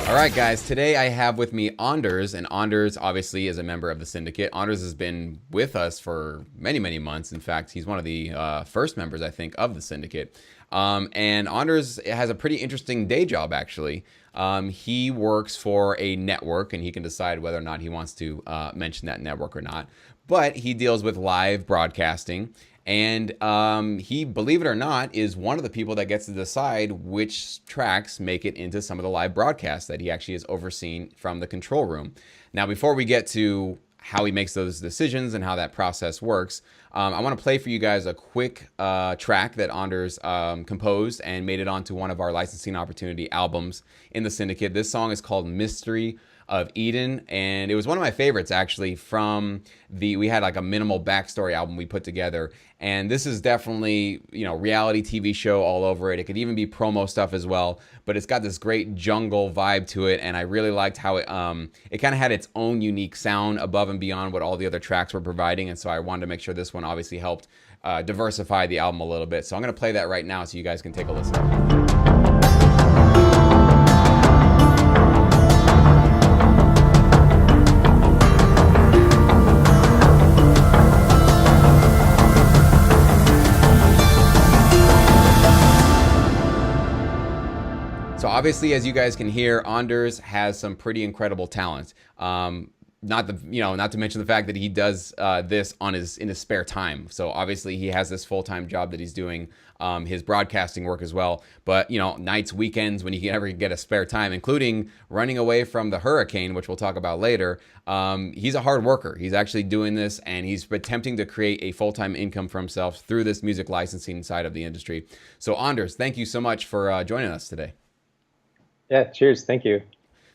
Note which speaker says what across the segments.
Speaker 1: All right, guys, today I have with me Anders, and Anders obviously is a member of the syndicate. Anders has been with us for many, many months. In fact, he's one of the first members, I think, of the syndicate. And Anders has a pretty interesting day job, actually. He works for a network, and he can decide whether or not he wants to mention that network or not. But he deals with live broadcasting. And he, believe it or not, is one of the people that gets to decide which tracks make it into some of the live broadcasts that he actually is overseeing from the control room. Now, before we get to how he makes those decisions and how that process works, I want to play for you guys a quick track that Anders composed and made it onto one of our licensing opportunity albums in the syndicate. This song is called Mystery of Eden, and it was one of my favorites actually from we had like a minimal backstory album we put together, and this is definitely, you know, reality TV show all over it. It could even be promo stuff as well, but it's got this great jungle vibe to it, and I really liked how it kind of had its own unique sound above and beyond what all the other tracks were providing, and so I wanted to make sure this one obviously helped diversify the album a little bit. So I'm going to play that right now so you guys can take a listen. So obviously, as you guys can hear, Anders has some pretty incredible talent. Not to mention the fact that he does this in his spare time. So obviously, he has this full-time job that he's doing, his broadcasting work as well. But nights, weekends, when you ever get a spare time, including running away from the hurricane, which we'll talk about later. He's a hard worker. He's actually doing this, and he's attempting to create a full-time income for himself through this music licensing side of the industry. So Anders, thank you so much for joining us today.
Speaker 2: Yeah, cheers. Thank you.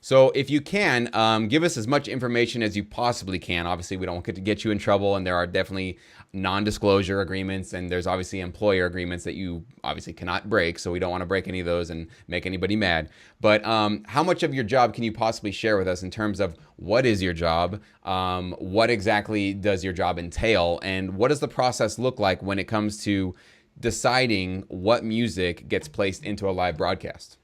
Speaker 1: So if you can, give us as much information as you possibly can. Obviously, we don't want to get you in trouble, and there are definitely non-disclosure agreements, and there's obviously employer agreements that you obviously cannot break, so we don't want to break any of those and make anybody mad. But how much of your job can you possibly share with us in terms of what is your job, what exactly does your job entail, and what does the process look like when it comes to deciding what music gets placed into a live broadcast?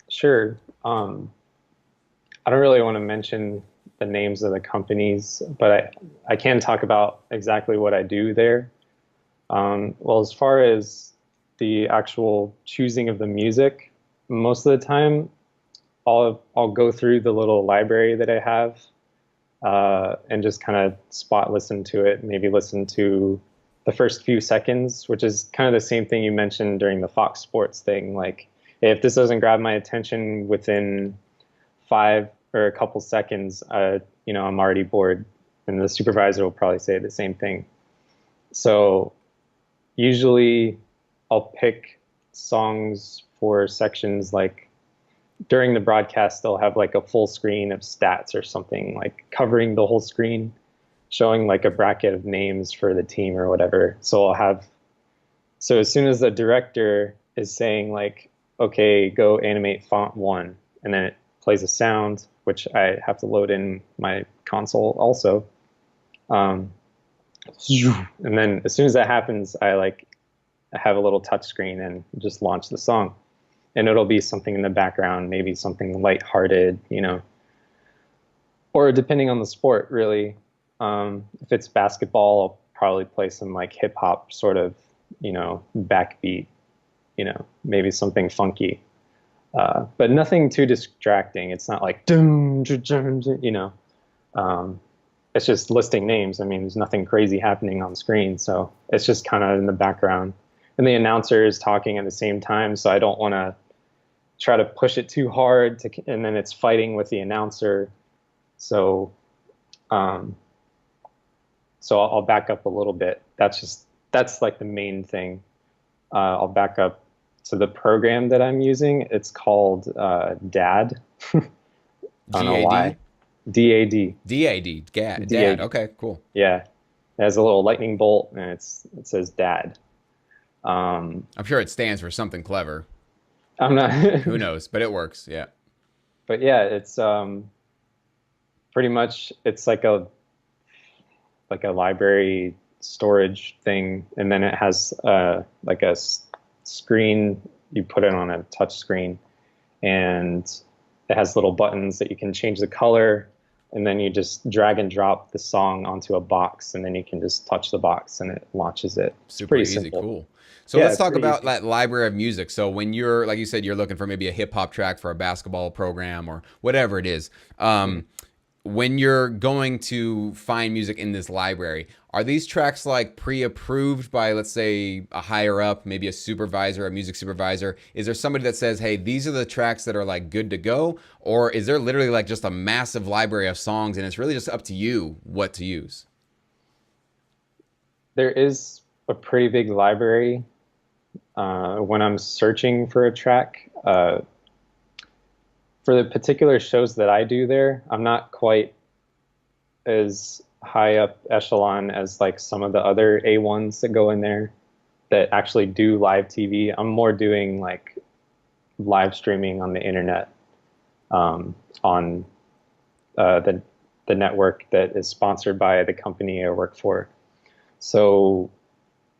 Speaker 2: Sure. I don't really want to mention the names of the companies, but I can talk about exactly what I do there. Well, as far as the actual choosing of the music, most of the time I'll go through the little library that I have and just kind of spot listen to it, maybe listen to the first few seconds, which is kind of the same thing you mentioned during the Fox Sports thing. Like, if this doesn't grab my attention within 5 or a couple seconds, I'm already bored, and the supervisor will probably say the same thing. So usually I'll pick songs for sections, like during the broadcast, they'll have like a full screen of stats or something, like covering the whole screen, showing like a bracket of names for the team or whatever. So as soon as the director is saying like, okay, go animate font 1, and then it plays a sound, which I have to load in my console also. And then as soon as that happens, I have a little touch screen and just launch the song. And it'll be something in the background, maybe something lighthearted, or depending on the sport, really. If it's basketball, I'll probably play some like hip hop sort of, backbeat, maybe something funky, but nothing too distracting. It's not like, it's just listing names. I mean, there's nothing crazy happening on screen. So it's just kind of in the background, and the announcer is talking at the same time. So I don't want to try to push it too hard and then it's fighting with the announcer. So, I'll back up a little bit. That's like the main thing. I'll back up to the program that I'm using. It's called DAD. I don't know why. DAD.
Speaker 1: DAD. DAD. Okay, cool.
Speaker 2: Yeah. It has a little lightning bolt, and it says DAD.
Speaker 1: I'm sure it stands for something clever.
Speaker 2: I'm not.
Speaker 1: Who knows? But it works. Yeah.
Speaker 2: But yeah, it's pretty much, it's like a library storage thing, and then it has like a screen. You put it on a touch screen, and it has little buttons that you can change the color, and then you just drag and drop the song onto a box, and then you can just touch the box and it launches it. It's
Speaker 1: Super
Speaker 2: pretty
Speaker 1: easy,
Speaker 2: simple.
Speaker 1: cool. So
Speaker 2: Yeah,
Speaker 1: let's
Speaker 2: it's
Speaker 1: talk
Speaker 2: pretty
Speaker 1: about
Speaker 2: easy.
Speaker 1: that library of music. So when you're, like you said, you're looking for maybe a hip hop track for a basketball program or whatever it is.
Speaker 2: Mhm.
Speaker 1: When you're going to find music in this library, are these tracks like pre-approved by, let's say, a higher up, maybe a supervisor, a music supervisor? Is there somebody that says, hey, these are the tracks that are like good to go? Or is there literally like just a massive library of songs and it's really just up to you what to use?
Speaker 2: There is a pretty big library when I'm searching for a track. For the particular shows that I do there, I'm not quite as high up echelon as like some of the other A1s that go in there that actually do live TV. I'm more doing like live streaming on the internet, on the network that is sponsored by the company I work for. So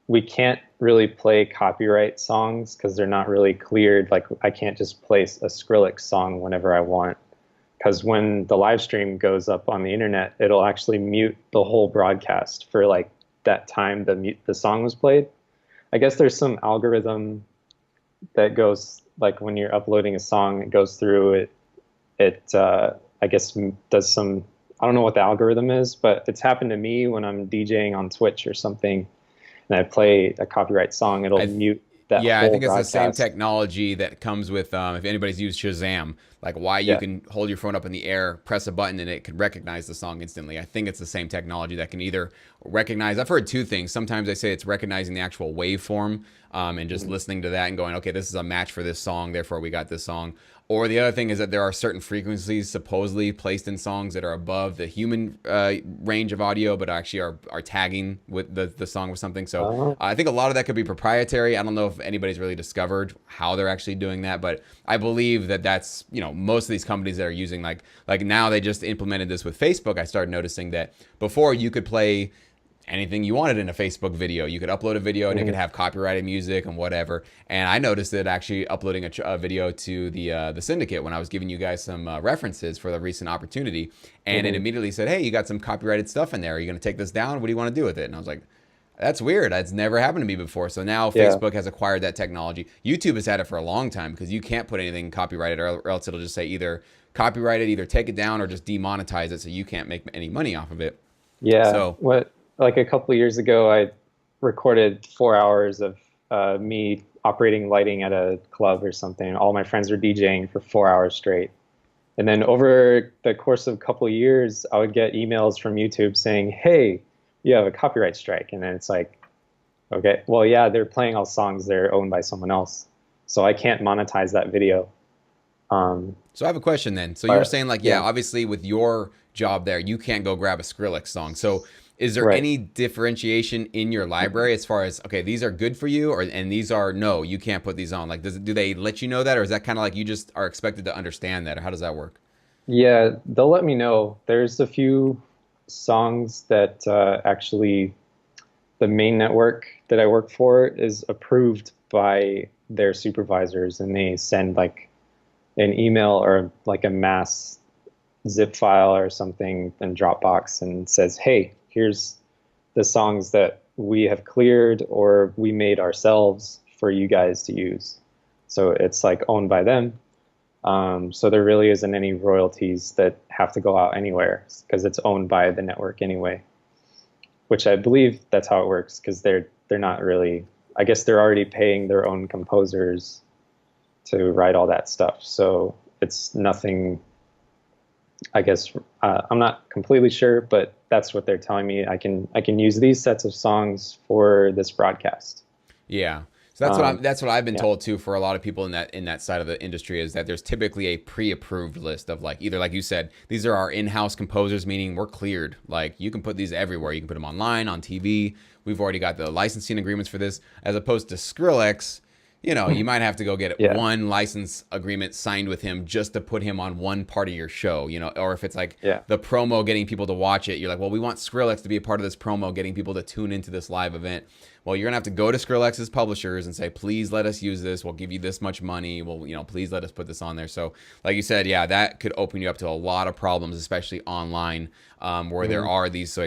Speaker 2: we can't really play copyright songs because they're not really cleared. Like I can't just place a Skrillex song whenever I want, because when the live stream goes up on the internet, it'll actually mute the whole broadcast for like that time the song was played. I guess there's some algorithm that goes like when you're uploading a song, it goes through it. I guess does some. I don't know what the algorithm is, but it's happened to me when I'm DJing on Twitch or something, and I play a copyright song. It'll
Speaker 1: I
Speaker 2: mute that
Speaker 1: Yeah, I
Speaker 2: whole
Speaker 1: think it's the same
Speaker 2: broadcast.
Speaker 1: technology that comes with if anybody's used Shazam, like why you
Speaker 2: Yeah.
Speaker 1: can hold your phone up in the air, press a button, and it can recognize the song instantly. I think it's the same technology that can either recognize. I've heard two things. Sometimes they say it's recognizing the actual waveform and just
Speaker 2: Mhm.
Speaker 1: listening to that and going, okay, this is a match for this song, therefore we got this song. Or the other thing is that there are certain frequencies supposedly placed in songs that are above the human range of audio, but actually are tagging with the song with something. So I think a lot of that could be proprietary. I don't know if anybody's really discovered how they're actually doing that, but I believe that that's, most of these companies that are using like now they just implemented this with Facebook. I started noticing that before you could play anything you wanted in a Facebook video. You could upload a video and it could
Speaker 2: Mhm.
Speaker 1: have copyrighted music and whatever. And I noticed that actually uploading a video to the syndicate when I was giving you guys some references for the recent opportunity, and it
Speaker 2: Mhm.
Speaker 1: immediately said, "Hey, you got some copyrighted stuff in there. Are you going to take this down? What do you want to do with it?" And I was like, that's weird. That's never happened to me before. So now
Speaker 2: Yeah.
Speaker 1: Facebook has acquired that technology. YouTube has had it for a long time because you can't put anything copyrighted or else it'll just say either copyrighted, either take it down or just demonetize it so you can't make any money off of it.
Speaker 2: Yeah.
Speaker 1: So
Speaker 2: What like a couple of years ago, I recorded 4 hours of me operating lighting at a club or something. All my friends were DJing for 4 hours straight. And then over the course of a couple of years, I would get emails from YouTube saying, "Hey, you have a copyright strike." And then it's like, okay, well, yeah, they're playing all songs that are owned by someone else, so I can't monetize that video. Um,
Speaker 1: So I have a question then. So you were
Speaker 2: but
Speaker 1: saying like, yeah,
Speaker 2: yeah,
Speaker 1: obviously with your job there, you can't go grab a Skrillex song. So is there
Speaker 2: right.
Speaker 1: any differentiation in your library as far as okay, these are good for you, or and these are no, you can't put these on? Like, do they let you know that, or is that kind of like you just are expected to understand that, or how does that work?
Speaker 2: Yeah, they'll let me know. There's a few songs that actually the main network that I work for is approved by their supervisors, and they send like an email or like a mass zip file or something in Dropbox and says, "Hey, here's the songs that we have cleared or we made ourselves for you guys to use." So it's like owned by them. So there really isn't any royalties that have to go out anywhere because it's owned by the network anyway. Which I believe that's how it works because they're not really. I guess they're already paying their own composers to write all that stuff. So it's nothing. I guess I'm not completely sure, but that's what they're telling me. I can use these sets of songs for this broadcast.
Speaker 1: Yeah. So
Speaker 2: Um,
Speaker 1: that's what I've been
Speaker 2: yeah.
Speaker 1: told too for a lot of people in that side of the industry is that there's typically a pre-approved list of like either like you said these are our in-house composers meaning we're cleared like you can put these everywhere you can put them online on TV we've already got the licensing agreements for this as opposed to Skrillex you might have to go get
Speaker 2: Yeah.
Speaker 1: one license agreement signed with him just to put him on one part of your show, or if it's like
Speaker 2: Yeah.
Speaker 1: the promo getting people to watch it, you're like, well, we want Skrillex to be a part of this promo, getting people to tune into this live event. Well, you're gonna have to go to Skrillex's publishers and say, please let us use this. We'll give you this much money. Well, please let us put this on there. So, like you said, yeah, that could open you up to a lot of problems, especially online, where there
Speaker 2: Mhm.
Speaker 1: are these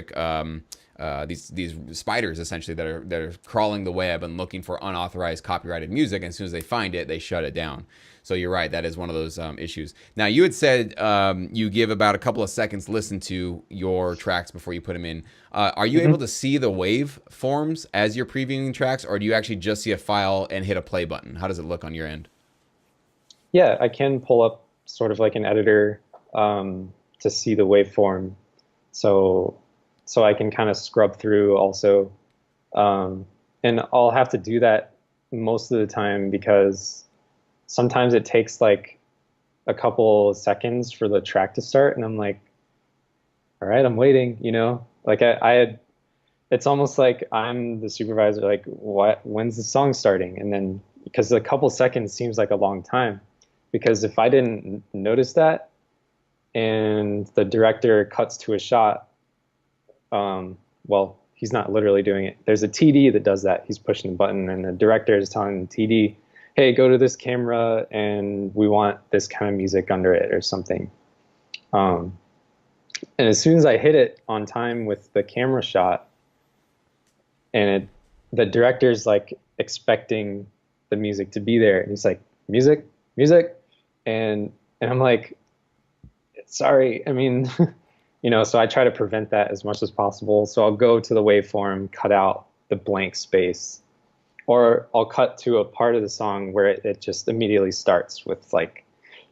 Speaker 1: these spiders essentially that are crawling the web and looking for unauthorized copyrighted music. And as soon as they find it, they shut it down. So you're right, that is one of those issues. Now you had said you give about a couple of seconds listen to your tracks before you put them in. Are you able
Speaker 2: Mhm.
Speaker 1: to see the wave forms as you're previewing tracks, or do you actually just see a file and hit a play button? How does it look on your end?
Speaker 2: Yeah, I can pull up sort of like an editor to see the waveform, so I can kind of scrub through also, and I'll have to do that most of the time because sometimes it takes like a couple seconds for the track to start, and I'm like, all right, I'm waiting, like I had, it's almost like I'm the supervisor, like, when's the song starting? And then because a couple seconds seems like a long time, because if I didn't notice that and the director cuts to a shot, well, he's not literally doing it. There's a TD that does that. He's pushing the button, and the director is telling the TD, hey, go to this camera, and we want this kind of music under it or something. Um, and as soon as I hit it on time with the camera shot, and the director's like expecting the music to be there, and he's like, music, music, and I'm like, sorry, I mean, so I try to prevent that as much as possible. So I'll go to the waveform, cut out the blank space, or I'll cut to a part of the song where it just immediately starts with like,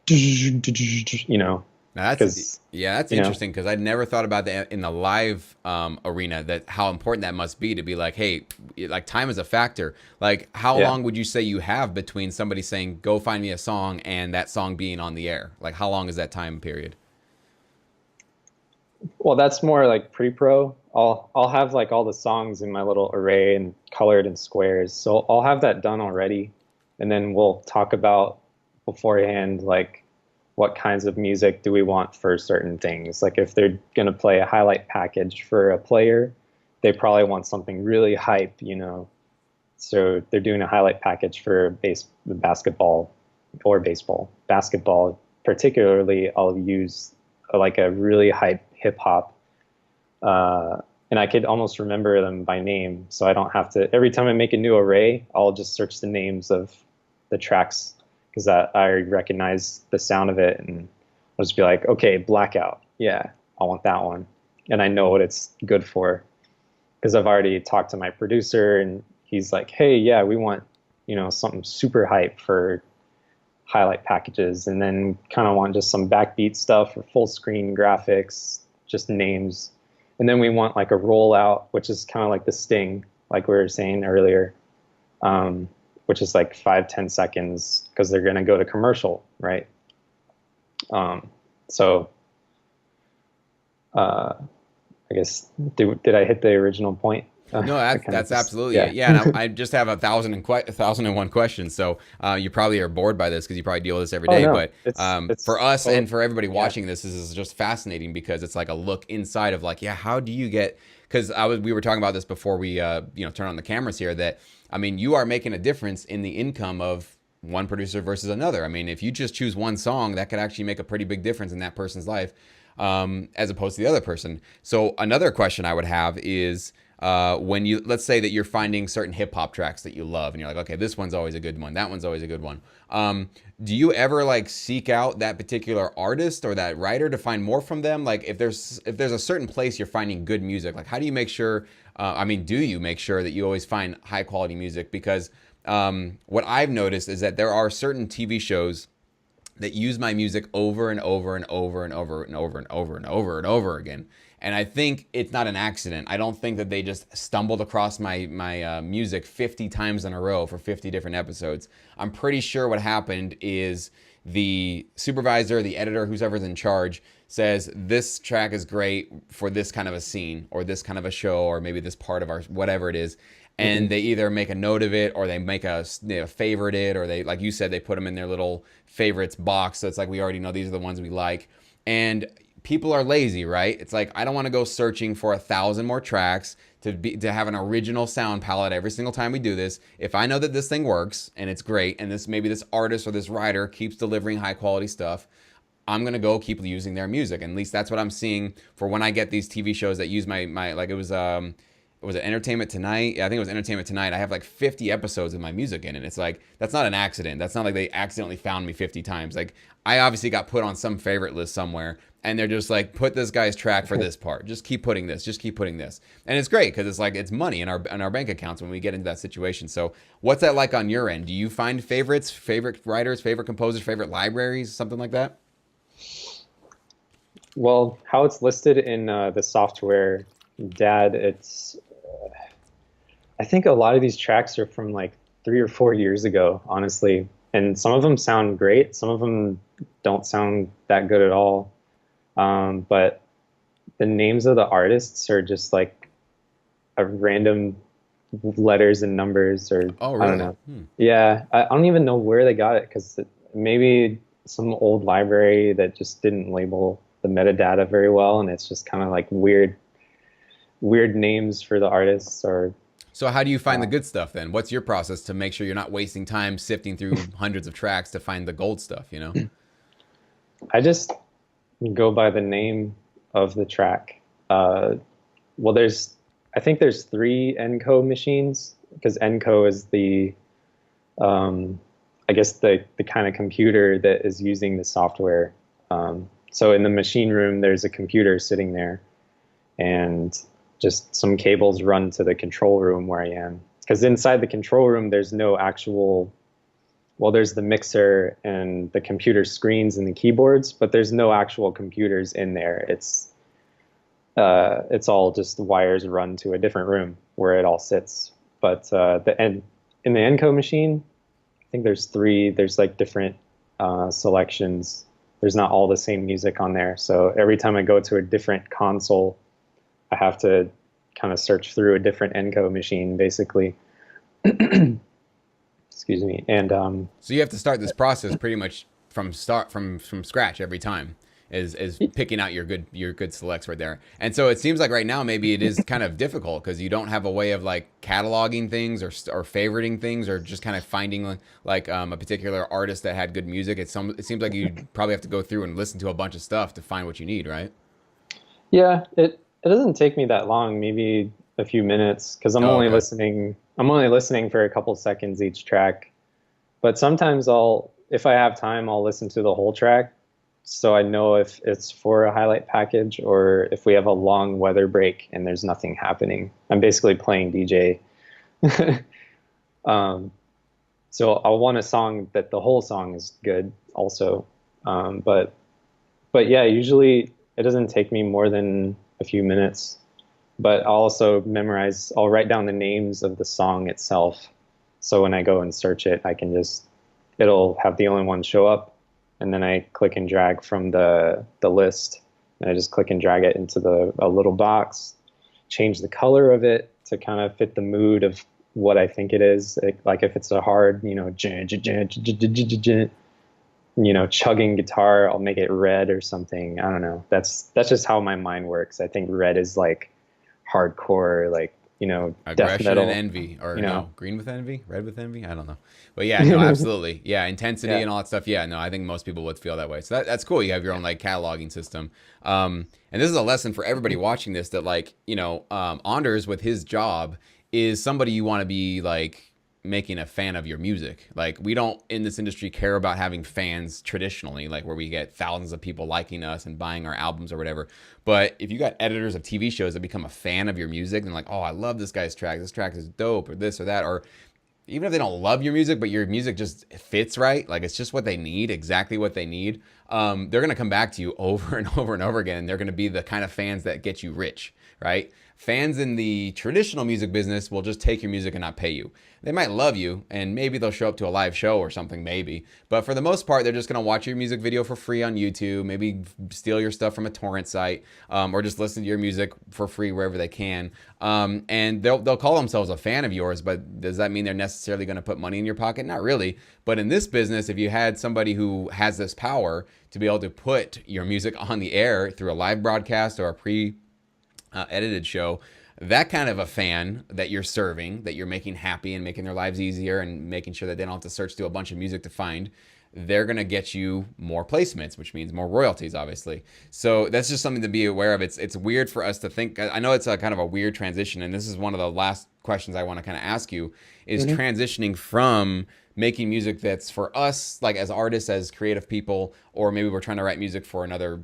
Speaker 1: Now
Speaker 2: because,
Speaker 1: that's
Speaker 2: you know,
Speaker 1: interesting because I'd never thought about that in the live arena, that how important that must be to be like, hey, like time is a factor. Like, how
Speaker 2: yeah.
Speaker 1: long would you say you have between somebody saying, go find me a song, and that song being on the air? Like, how long is that time period?
Speaker 2: Well, that's more like pre-pro. I'll have like all the songs in my little array and colored in squares. So I'll have that done already. And then we'll talk about beforehand like what kinds of music do we want for certain things. Like if they're going to play a highlight package for a player, they probably want something really hype. So they're doing a highlight package for the basketball or baseball. Basketball particularly, I'll use like a really hype hip hop, and I could almost remember them by name, so I don't have to. Every time I make a new array, I'll just search the names of the tracks because I recognize the sound of it, and I'll just be like, okay, Blackout, yeah, I want that one, and I know what it's good for because I've already talked to my producer, and he's like, hey, yeah, we want something super hype for highlight packages, and then kind of want just some backbeat stuff or full screen graphics, just names. And then we want like a rollout, which is kind of like the sting, like we were saying earlier, which is like 5-10 seconds because they're going to go to commercial, right? So I guess, did I hit the original point?
Speaker 1: No,
Speaker 2: I kind of
Speaker 1: that's
Speaker 2: just,
Speaker 1: absolutely it.
Speaker 2: yeah.
Speaker 1: Yeah, and I just have 1,001 questions. So you probably are bored by this because you probably deal with this every
Speaker 2: Oh
Speaker 1: day.
Speaker 2: no,
Speaker 1: But
Speaker 2: it's
Speaker 1: for us
Speaker 2: oh
Speaker 1: and for everybody
Speaker 2: yeah.
Speaker 1: watching this is just fascinating because it's like a look inside of like, yeah, how do you get? Because we were talking about this before we turn on the cameras here. That I mean, you are making a difference in the income of one producer versus another. I mean, if you just choose one song, that could actually make a pretty big difference in that person's life, as opposed to the other person. So another question I would have is when let's say that you're finding certain hip hop tracks that you love and you're like, okay, this one's always a good one, that one's always a good one. Do you ever like seek out that particular artist or that writer to find more from them? Like if there's a certain place you're finding good music, like how do you make sure, do you make sure that you always find high quality music? Because what I've noticed is that there are certain TV shows that use my music over and over and over and over and over and over and over and over again. And I think it's not an accident. I don't think that they just stumbled across my music 50 times in a row for 50 different episodes. I'm pretty sure what happened is the supervisor, the editor, whoever's in charge says this track is great for this kind of a scene or this kind of a show or maybe this part of our whatever it is.
Speaker 2: Hmm.
Speaker 1: and they either make a note of it or they make a favorite it, or they, like you said, they put them in their little favorites box. So it's like we already know these are the ones we like. And people are lazy, right? It's like I don't want to go searching for 1,000 more tracks to have an original sound palette every single time we do this. If I know that this thing works and it's great, and this maybe this artist or this writer keeps delivering high quality stuff, I'm gonna go keep using their music. And at least that's what I'm seeing for when I get these TV shows that use my like it was Entertainment Tonight? Yeah, I think it was Entertainment Tonight. I have like 50 episodes of my music in it. It's like, that's not an accident. That's not like they accidentally found me 50 times. Like, I obviously got put on some favorite list somewhere, and they're just like, put this guy's track for this part. Just keep putting this. Just keep putting this. And it's great because it's like, it's money in our bank accounts when we get into that situation. So, what's that like on your end? Do you find favorites, favorite writers, favorite composers, favorite libraries, something like that?
Speaker 2: Well, how it's listed in the software, Dad, it's I think a lot of these tracks are from like 3 or 4 years ago, honestly. And some of them sound great. Some of them don't sound that good at all. But the names of the artists are just like a random letters and numbers, or
Speaker 1: Oh,
Speaker 2: I don't
Speaker 1: really?
Speaker 2: know. Yeah, I don't even know where they got it because maybe some old library that just didn't label the metadata very well, and it's just kind of like weird names for the artists or
Speaker 1: So, how do you find the
Speaker 2: uh,
Speaker 1: good stuff then? What's your process to make sure you're not wasting time sifting through hundreds of tracks to find the gold stuff, you know?
Speaker 2: I just go by the name of the track. Uh, well, I think there's three Enco machines because Enco is um, I guess the kind of computer that is using the software. So in the machine room, there's a computer sitting there, and just some cables run to the control room where I am. Because inside the control room, there's no actual, well, there's the mixer and the computer screens and the keyboards, but there's no actual computers in there. It's all just wires run to a different room where it all sits. But in the Enco machine, I think there's three. There's like different selections. There's not all the same music on there. So every time I go to a different console, I have to kind of search through a different Enco machine, basically. Excuse me. And
Speaker 1: So you have to start this process pretty much from scratch every time. Is picking out your good selects right there. And so it seems like right now maybe it is kind of difficult because you don't have a way of like cataloging things or favoriting things or just kind of finding like a particular artist that had good music. It seems like you probably have to go through and listen to a bunch of stuff to find what you need, right?
Speaker 2: yeah, it doesn't take me that long, maybe a few minutes, because
Speaker 1: Oh, okay.
Speaker 2: I'm only listening for a couple seconds each track. But sometimes if I have time, I'll listen to the whole track, so I know if it's for a highlight package or if we have a long weather break and there's nothing happening. I'm basically playing DJ. um, so I'll want a song that the whole song is good also. Um, but but yeah, usually it doesn't take me more than a few minutes. But I'll write down the names of the song itself. So when I go and search it, it'll have the only one show up. And then I click and drag from the list. And I just click and drag it into a little box, change the color of it to kind of fit the mood of what I think it is. Like if it's a hard, chugging guitar, I'll make it red or something. I don't know. That's just how my mind works. I think red is like hardcore, like, death
Speaker 1: Aggression and
Speaker 2: metal,
Speaker 1: envy, or
Speaker 2: you know.
Speaker 1: no, green with envy, red with envy. I don't know, but yeah, no, absolutely, yeah, intensity
Speaker 2: Yeah.
Speaker 1: and all that stuff. Yeah, no, I think most people would feel that way. So that's cool. You have your own like cataloging system, and this is a lesson for everybody watching this that like Anders with his job is somebody you want to be like making a fan of your music. Like we don't in this industry care about having fans traditionally, like where we get thousands of people liking us and buying our albums or whatever. But if you got editors of TV shows that become a fan of your music and like, oh, I love this guy's track. This track is dope, or this or that, or even if they don't love your music, but your music just fits right, like it's just what they need, exactly what they need, they're gonna come back to you over and over and over again. And they're gonna be the kind of fans that get you rich, right? Fans in the traditional music business will just take your music and not pay you. They might love you, and maybe they'll show up to a live show or something, maybe. But for the most part, they're just going to watch your music video for free on YouTube, maybe steal your stuff from a torrent site, or just listen to your music for free wherever they can. And they'll call themselves a fan of yours, but does that mean they're necessarily going to put money in your pocket? Not really. But in this business, if you had somebody who has this power to be able to put your music on the air through a live broadcast or a edited show, that kind of a fan that you're serving, that you're making happy and making their lives easier and making sure that they don't have to search through a bunch of music to find, they're going to get you more placements, which means more royalties, obviously. So that's just something to be aware of. It's weird for us to think. I know it's a kind of a weird transition, and this is one of the last questions I want to kind of ask you is transitioning from making music that's for us, like as artists, as creative people, or maybe we're trying to write music for another,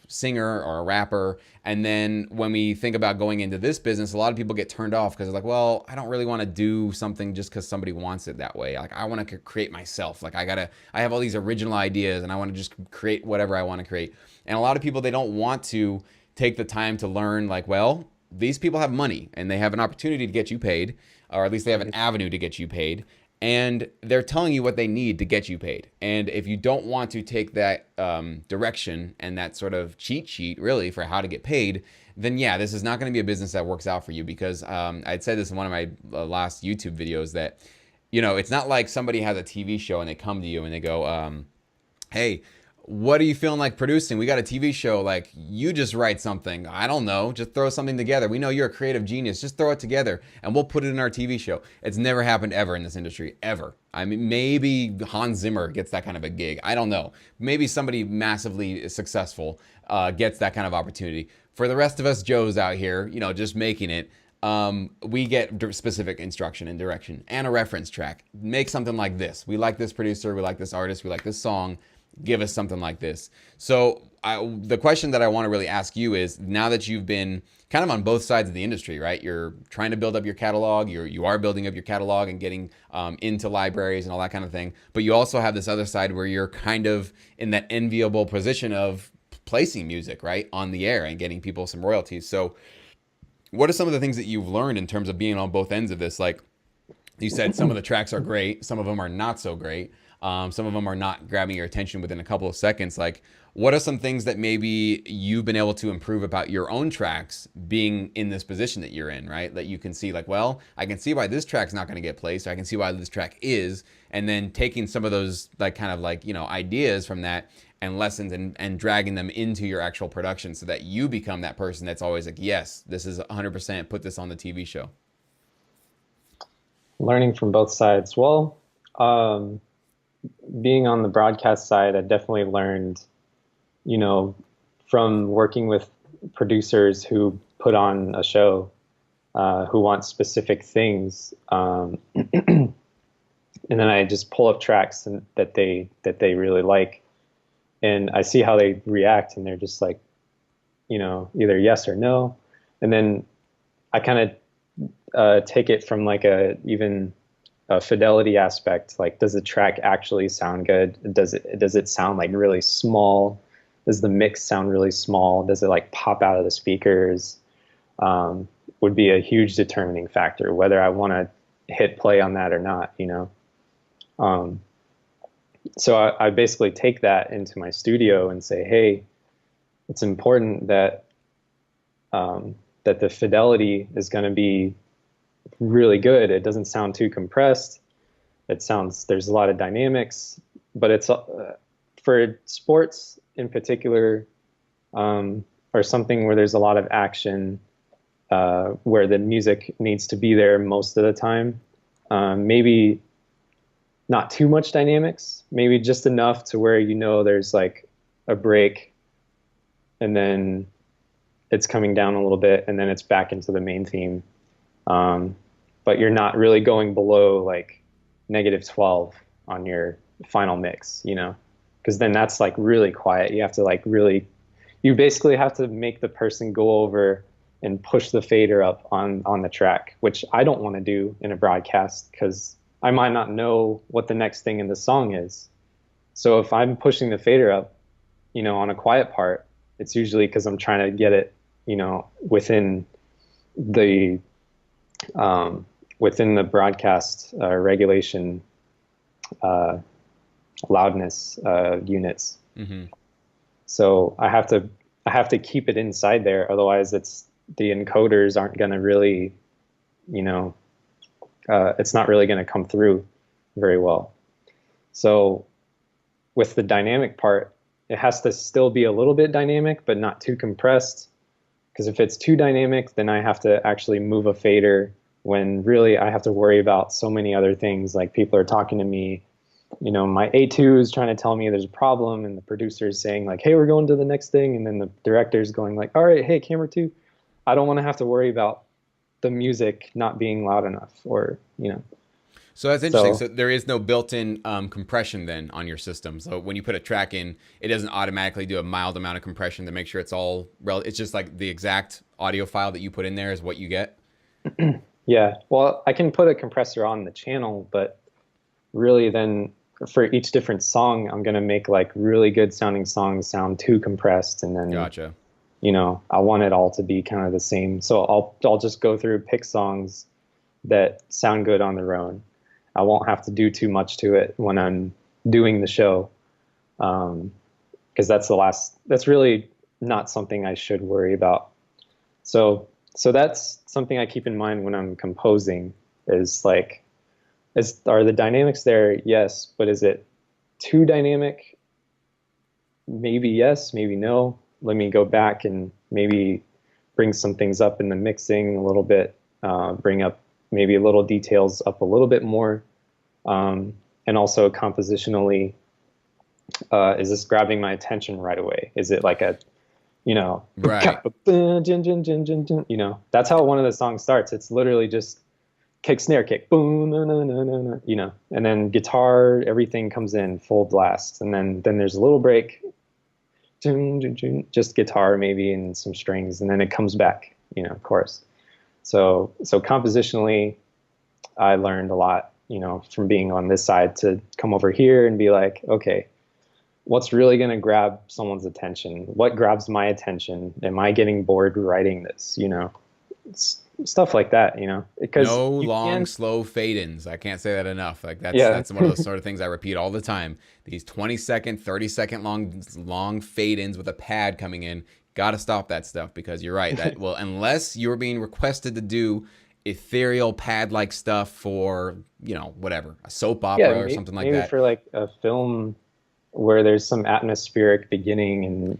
Speaker 1: singer or a rapper. And then when we think about going into this business, a lot of people get turned off because they're like, well, I don't really want to do something just because somebody wants it that way. Like, I want to create myself. Like, I have all these original ideas and I want to just create whatever I want to create. And a lot of people, they don't want to take the time to learn, like, well, these people have money and they have an opportunity to get you paid, or at least they have an avenue to get you paid. And they're telling you what they need to get you paid. And if you don't want to take that direction and that sort of cheat sheet, really, for how to get paid, then yeah, this is not going to be a business that works out for you. Because I'd said this in one of my last YouTube videos that, it's not like somebody has a TV show and they come to you and they go, hey, what are you feeling like producing? We got a TV show. Like, you just write something. I don't know. Just throw something together. We know you're a creative genius. Just throw it together and we'll put it in our TV show. It's never happened ever in this industry, ever. I mean, maybe Hans Zimmer gets that kind of a gig. I don't know. Maybe somebody massively successful gets that kind of opportunity. For the rest of us Joes out here, just making it, we get specific instruction and direction and a reference track. Make something like this. We like this producer. We like this artist. We like this song. Give us something like this. So the question that I want to really ask you is, now that you've been kind of on both sides of the industry, right? You're trying to build up your catalog. You are building up your catalog and getting into libraries and all that kind of thing. But you also have this other side where you're kind of in that enviable position of placing music, right, on the air and getting people some royalties. So what are some of the things that you've learned in terms of being on both ends of this? Like you said, some of the tracks are great. Some of them are not so great. Some of them are not grabbing your attention within a couple of seconds. Like, what are some things that maybe you've been able to improve about your own tracks being in this position that you're in, right? That you can see, like, well, I can see why this track's not going to get placed. I can see why this track is. And then taking some of those, like, kind of like, ideas from that and lessons and dragging them into your actual production so that you become that person that's always like, yes, this is 100%, put this on the TV show.
Speaker 2: Learning from both sides. Well, being on the broadcast side, I definitely learned, from working with producers who put on a show, who want specific things, and then I just pull up tracks that they really like, and I see how they react, and they're just like, either yes or no, and then I kind of take it from like even a fidelity aspect. Like, does the track actually sound good? Does it sound like really small? Does the mix sound really small? Does it like pop out of the speakers? Would be a huge determining factor whether I want to hit play on that or not, So I basically take that into my studio and say, hey, it's important that that the fidelity is going to be really good. It doesn't sound too compressed. There's a lot of dynamics, but it's for sports in particular, or something where there's a lot of action, where the music needs to be there most of the time. Maybe not too much dynamics, maybe just enough to where there's like a break and then it's coming down a little bit and then it's back into the main theme. But you're not really going below like -12 on your final mix, because then that's like really quiet. You have to like you basically have to make the person go over and push the fader up on the track, which I don't want to do in a broadcast because I might not know what the next thing in the song is. So if I'm pushing the fader up, on a quiet part, it's usually because I'm trying to get it the um, within the broadcast regulation uh, loudness units.
Speaker 1: Mm-hmm.
Speaker 2: So I have to keep it inside there. Otherwise, the encoders aren't going to really, you know, it's not really going to come through very well. So with the dynamic part, it has to still be a little bit dynamic, but not too compressed. Because if it's too dynamic, then I have to actually move a fader when really I have to worry about so many other things. Like people are talking to me, my A2 is trying to tell me there's a problem, and the producer is saying like, hey, we're going to the next thing. And then the director's going like, all right, hey, camera two. I don't want to have to worry about the music not being loud enough
Speaker 1: So that's interesting.
Speaker 2: so
Speaker 1: So there is no built-in compression then on your system. So when you put a track in, it doesn't automatically do a mild amount of compression to make sure it's all it's just like the exact audio file that you put in there is what you get.
Speaker 2: yeah. Well, I can put a compressor on the channel, but really then for each different song, I'm going to make like really good sounding songs sound too compressed. And then,
Speaker 1: Gotcha.
Speaker 2: I want it all to be kind of the same. So I'll just go through, pick songs that sound good on their own. I won't have to do too much to it when I'm doing the show. Because that's really not something I should worry about. So that's something I keep in mind when I'm composing is like, are the dynamics there? Yes. But is it too dynamic? Maybe yes, maybe no. Let me go back and maybe bring some things up in the mixing a little bit, bring up maybe little details up a little bit more. And also compositionally, is this grabbing my attention right away? Is it like
Speaker 1: Right.
Speaker 2: That's how one of the songs starts. It's literally just kick, snare, kick, boom, no, no, no, no, no, and then guitar, everything comes in full blast. And then there's a little break, just guitar maybe and some strings. And then it comes back, chorus. So compositionally, I learned a lot, from being on this side to come over here and be like, okay, what's really going to grab someone's attention? What grabs my attention? Am I getting bored writing this? Stuff like that, because
Speaker 1: No
Speaker 2: you
Speaker 1: long,
Speaker 2: can,
Speaker 1: slow fade-ins. I can't say that enough. Like that's
Speaker 2: yeah,
Speaker 1: that's one of those sort of things I repeat all the time. These 20-second, 30-second long fade-ins with a pad coming in. Got to stop that stuff because you're right. That well, unless you're being requested to do ethereal pad-like stuff for whatever, a soap
Speaker 2: yeah,
Speaker 1: opera or something like
Speaker 2: maybe
Speaker 1: that.
Speaker 2: for like a film where there's some atmospheric beginning and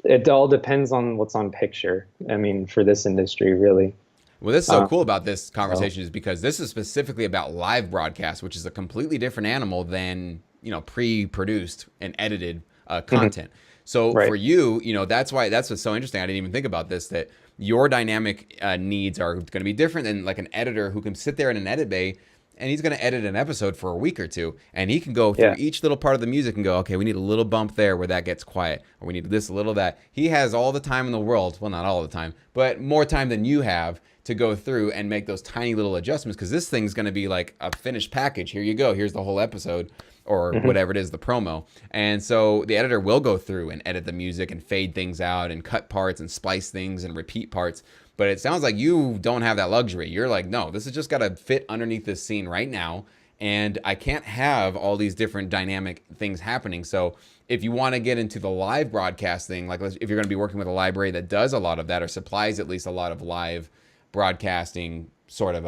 Speaker 2: it all depends on what's on picture. I mean, for this industry, really.
Speaker 1: Well, this is so
Speaker 2: Um,
Speaker 1: cool about this
Speaker 2: so,
Speaker 1: conversation is because this is specifically about live broadcast, which is a completely different animal than pre-produced and edited
Speaker 2: mhm,
Speaker 1: content. So
Speaker 2: right.
Speaker 1: for you, that's what's so interesting. I didn't even think about this, that your dynamic needs are going to be different than like an editor who can sit there in an edit bay and he's going to edit an episode for a week or two, and he can go through
Speaker 2: Yeah.
Speaker 1: each little part of the music and go, okay, we need a little bump there where that gets quiet, or we need this, a little that. He has all the time in the world, well, not all the time, but more time than you have to go through and make those tiny little adjustments, because this thing's going to be like a finished package. Here you go. Here's the whole episode, or
Speaker 2: Hmm.
Speaker 1: whatever it is, the promo. And so the editor will go through and edit the music and fade things out and cut parts and splice things and repeat parts. But it sounds like you don't have that luxury. You're like, no, this has just got to fit underneath this scene right now. And I can't have all these different dynamic things happening. So if you want to get into the live broadcasting, like if you're going to be working with a library that does a lot of that or supplies at least a lot of live broadcasting sort of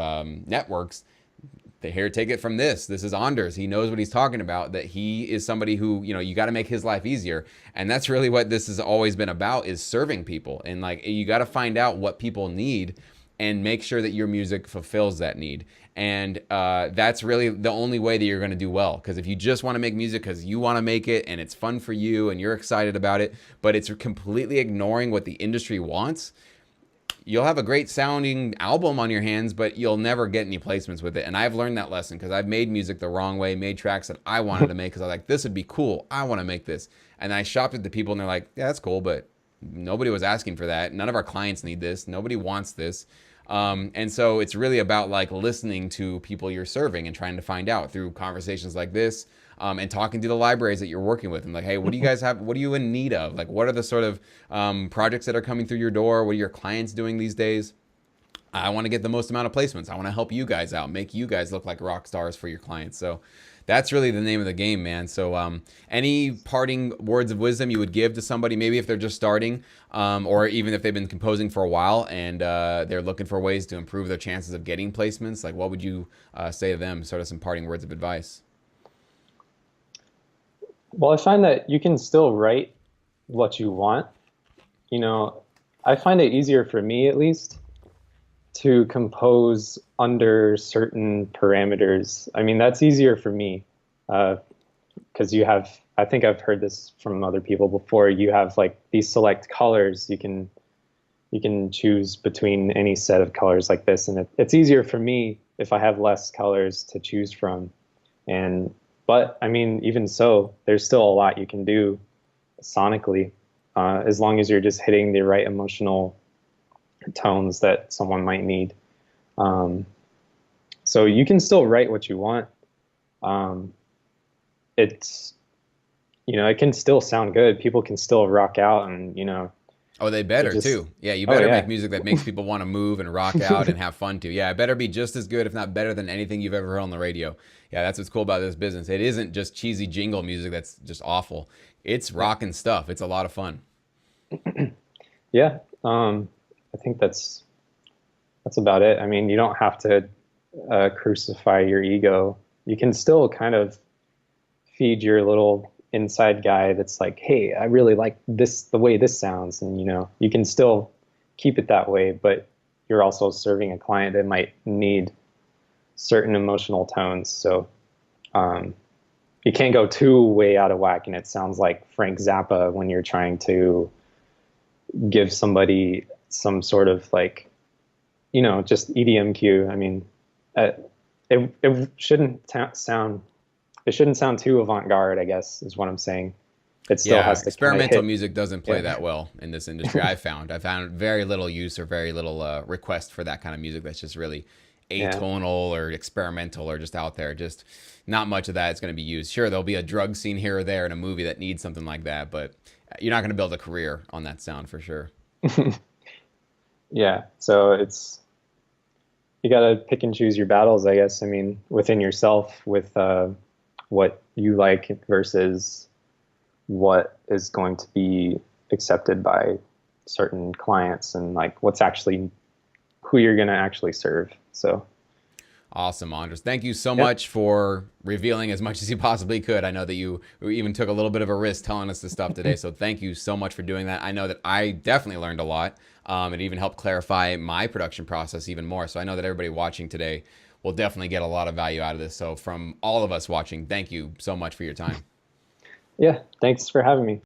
Speaker 1: networks, here, take it from this. This is Anders. He knows what he's talking about, that he is somebody who, you got to make his life easier. And that's really what this has always been about, is serving people. And like, you got to find out what people need and make sure that your music fulfills that need. And that's really the only way that you're going to do well. Because if you just want to make music because you want to make it and it's fun for you and you're excited about it, but it's completely ignoring what the industry wants, you'll have a great sounding album on your hands, but you'll never get any placements with it. And I've learned that lesson because I've made music the wrong way, made tracks that I wanted to make because I was like, this would be cool. I want to make this. And I shopped it to people and they're like, yeah, that's cool, but nobody was asking for that. None of our clients need this. Nobody wants this. And so it's really about like listening to people you're serving and trying to find out through conversations like this, and talking to the libraries that you're working with, and like, hey, what do you guys have? What are you in need of? Like, what are the sort of projects that are coming through your door? What are your clients doing these days? I want to get the most amount of placements. I want to help you guys out, make you guys look like rock stars for your clients. So that's really the name of the game, man. So any parting words of wisdom you would give to somebody, maybe if they're just starting, or even if they've been composing for a while and they're looking for ways to improve their chances of getting placements, like what would you say to them? Sort of some parting words of advice.
Speaker 2: Well, I find that you can still write what you want. You know, I find it easier for me, at least, to compose under certain parameters. I mean, that's easier for me because you have, I think I've heard this from other people before, you have like these select colors. You can choose between any set of colors like this, and it's easier for me if I have less colors to choose from. And but I mean, even so, there's still a lot you can do sonically, as long as you're just hitting the right emotional tones that someone might need. Um, so you can still write what you want. Um, it's, it can still sound good. People can still rock out, and
Speaker 1: Oh, they better
Speaker 2: just,
Speaker 1: too. Yeah, you
Speaker 2: oh
Speaker 1: better make
Speaker 2: yeah,
Speaker 1: music that makes people want to move and rock out and have fun too. Yeah, it better be just as good, if not better than anything you've ever heard on the radio. Yeah, that's what's cool about this business. It isn't just cheesy jingle music that's just awful. It's rocking stuff. It's a lot of fun.
Speaker 2: yeah. I think that's about it. I mean, you don't have to crucify your ego. You can still kind of feed your little inside guy that's like, hey, I really like this, the way this sounds. And, you can still keep it that way, but you're also serving a client that might need certain emotional tones. So you can't go too way out of whack and it sounds like Frank Zappa when you're trying to give somebody some sort of like, just EDM cue. I mean, it shouldn't sound, it shouldn't sound too avant-garde, I guess, is what I'm saying. It still
Speaker 1: Yeah,
Speaker 2: has to kind of
Speaker 1: experimental
Speaker 2: hit.
Speaker 1: music doesn't play
Speaker 2: Yeah.
Speaker 1: that well in this industry. I found very little use or very little request for that kind of music. That's just really
Speaker 2: Yeah.
Speaker 1: atonal or experimental or just out there. Just not much of that is going to be used. Sure, there'll be a drug scene here or there in a movie that needs something like that, but you're not going to build a career on that sound for sure.
Speaker 2: Yeah. So you got to pick and choose your battles, I guess. I mean, within yourself with what you like versus what is going to be accepted by certain clients and like what's actually who you're going to actually serve. So,
Speaker 1: Awesome, Andres. Thank you so
Speaker 2: yeah.
Speaker 1: much for revealing as much as you possibly could. I know that you even took a little bit of a risk telling us this stuff today, so thank you so much for doing that. I know that I definitely learned a lot. It even helped clarify my production process even more. So I know that everybody watching today will definitely get a lot of value out of this. So from all of us watching, thank you so much for your time.
Speaker 2: Yeah. Thanks for having me.